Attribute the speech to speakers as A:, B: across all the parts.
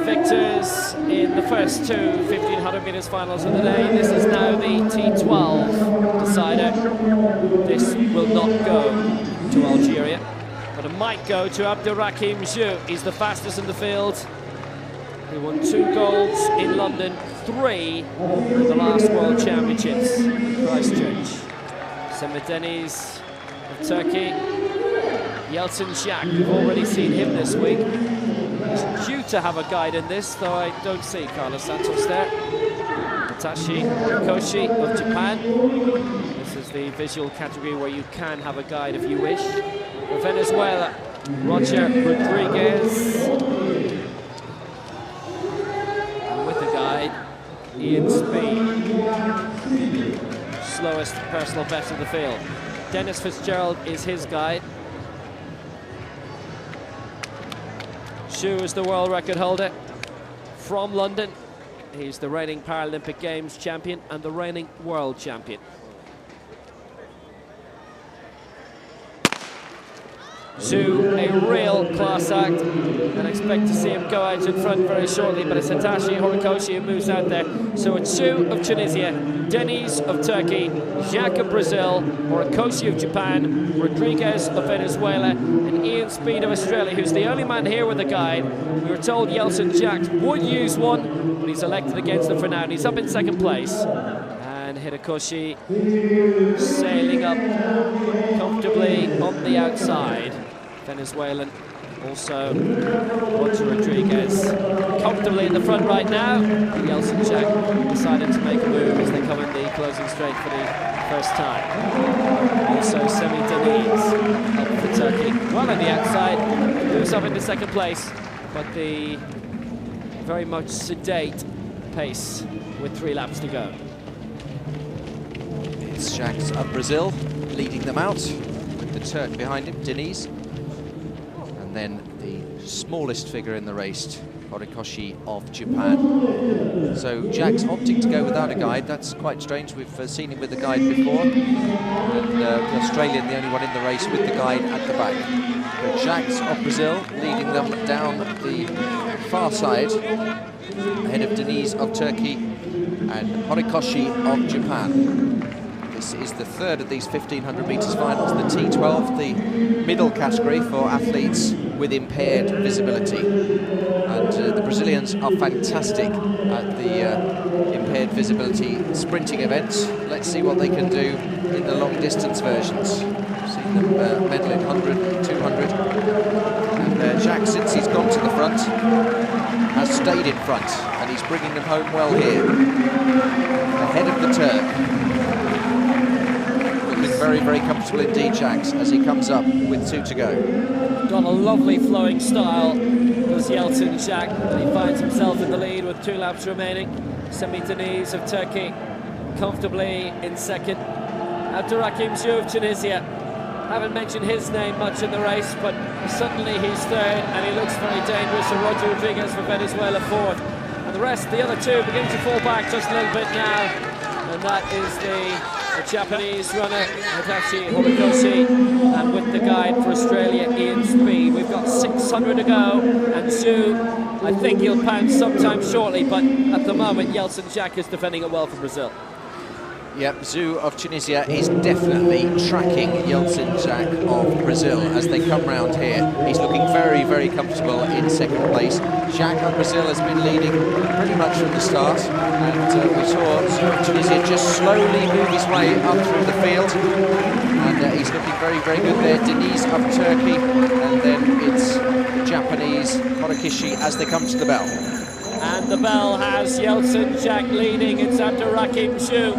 A: victors in the first two 1500 metres finals of the day. This is now the T12 decider. This will not go to Algeria, but it might go to Abderrahim Zhiou. He's the fastest in the field. He won 2 golds in London, 3 in the last World Championships in Christchurch. Semih Deniz of Turkey. Yeltsin Jacques, we've already seen him this week. He's due to have a guide in this, though I don't see Carlos Santos there. Tadashi, Horikoshi of Japan. This is the visual category where you can have a guide if you wish. For Venezuela, Roger Rodriguez. And with the guide, Ian Speed. Slowest personal best in the field. Dennis Fitzgerald is his guide. Zhiou is the world record holder from London. He's the reigning Paralympic Games champion and the reigning world champion. Zhiou, a real class act, and expect to see him go out in front very shortly, but it's Tadashi Horikoshi who moves out there. So it's Zhiou of Tunisia, Deniz of Turkey, Jacques of Brazil, Horikoshi of Japan, Rodriguez of Venezuela, and Ian Speed of Australia, who's the only man here with a guide. We were told Yeltsin Jacques would use one, but he's elected against them for now, and he's up in second place. And Horikoshi sailing up comfortably on the outside. Venezuelan also Roger Rodriguez comfortably in the front right now. Yeltsin Jacques decided to make a move as they come in the closing straight for the first time. Also Semih Deniz up for Turkey. Well on the outside, moves up into second place, but the very much sedate pace with 3 laps to go.
B: It's Jacques of Brazil leading them out, with the Turk behind him, Deniz. And then the smallest figure in the race, Horikoshi of Japan. So Jacques opting to go without a guide. That's quite strange. We've seen him with a guide before. And the Australian, the only one in the race with the guide at the back. But Jacques of Brazil leading them down the far side, ahead of Deniz of Turkey and Horikoshi of Japan. This is the third of these 1500 metres finals, the T12, the middle category for athletes with impaired visibility. And the Brazilians are fantastic at the impaired visibility sprinting events. Let's see what they can do in the long distance versions. We've seen them medal in 100, 200. And Jacques, since he's gone to the front, has stayed in front, and he's bringing them home well here. Ahead of the Turk. Very, very comfortable indeed, Jacques, as he comes up with 2 to go.
A: Got a lovely flowing style, does Yeltsin Jacques, and he finds himself in the lead with 2 laps remaining. Semih Deniz of Turkey comfortably in second. Abderrahim Zhiou of Tunisia. Haven't mentioned his name much in the race, but suddenly he's third, and he looks very dangerous. And Roger Rodriguez for Venezuela fourth. And the rest, the other 2, begin to fall back just a little bit now. And that is the Japanese runner, Tadashi Horikoshi, and with the guide for Australia, Ian Speed. We've got 600 to go, and Zhiou, I think he'll pounce sometime shortly, but at the moment, Yeltsin Jacques is defending it well for Brazil.
B: Yep, Zhiou of Tunisia is definitely tracking Yeltsin Jacques of Brazil as they come round here. He's looking very, very comfortable in second place. Jacques of Brazil has been leading pretty much from the start, and we saw Zhiou of Tunisia just slowly move his way up through the field, and he's looking very, very good there. Deniz of Turkey, and then it's the Japanese Horikoshi as they come to the bell.
A: And the bell has Yeltsin Jacques leading. It's Abderrahim Zhiou.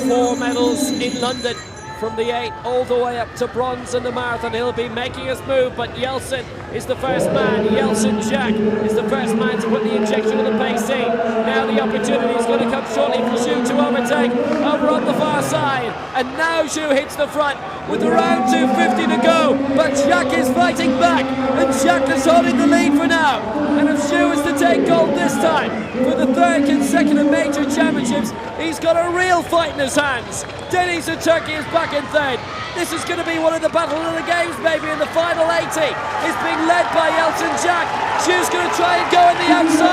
A: 4 medals in London, from the 8 all the way up to bronze in the marathon. He'll be making his move, but Yeltsin is the first man. Yeltsin Jacques is the first man to put the injection of the pace in. Now the opportunity is going to come shortly for Zhiou to overtake over on the far side. And now Zhiou hits the front with around 250 to go, but Jacques is fighting back, and Jacques is holding the lead for now. And if Zhiou is to take gold this time for the 3rd consecutive major championships, he's got a real fight in his hands. Deniz of Turkey is back in 3rd. This is going to be one of the battle of the games, maybe in the final 80. It's being led by Yeltsin Jacques. Zhiou's going to try and go on the outside.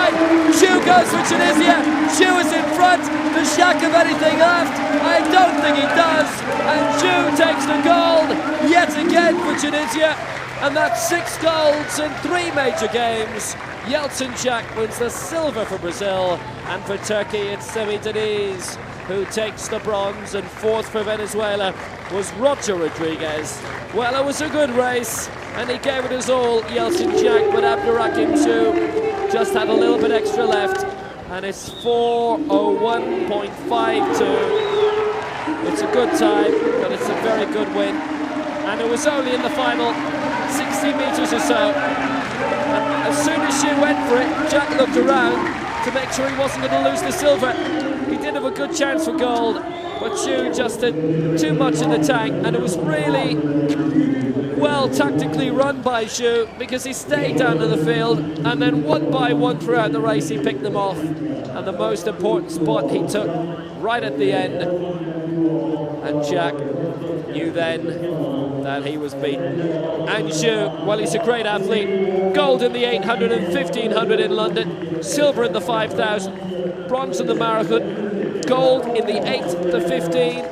A: goes for Tunisia. Zhiou is in front. Does Jacques have anything left? I don't think he does. And Zhiou takes the gold yet again for Tunisia. And that's 6 golds in 3 major games. Yeltsin Jacques wins the silver for Brazil. And for Turkey, it's Semih Deniz who takes the bronze, and 4th for Venezuela was Roger Rodriguez. Well, it was a good race, and he gave it his all, Yeltsin Jacques, but Abderrahim Zhiou just had a little bit extra left, and it's 4:01.52. It's a good time, but it's a very good win. And it was only in the final 60 metres or so. And as soon as Zhiou went for it, Jacques looked around to make sure he wasn't going to lose the silver. He did have a good chance for gold, but Zhiou just had too much in the tank, and it was really well tactically run by Zhiou, because he stayed down in the field, and then one by one throughout the race he picked them off, and the most important spot he took right at the end. And Jacques knew then that he was beaten. And Zhiou, well, he's a great athlete. Gold in the 800 and 1500 in London, silver in the 5000, bronze in the marathon, gold in the 8, the 15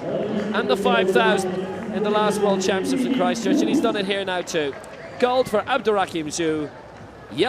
A: and the 5000 in the last World Championships in Christchurch, and he's done it here now too. Gold for Abderrahim Zhiou,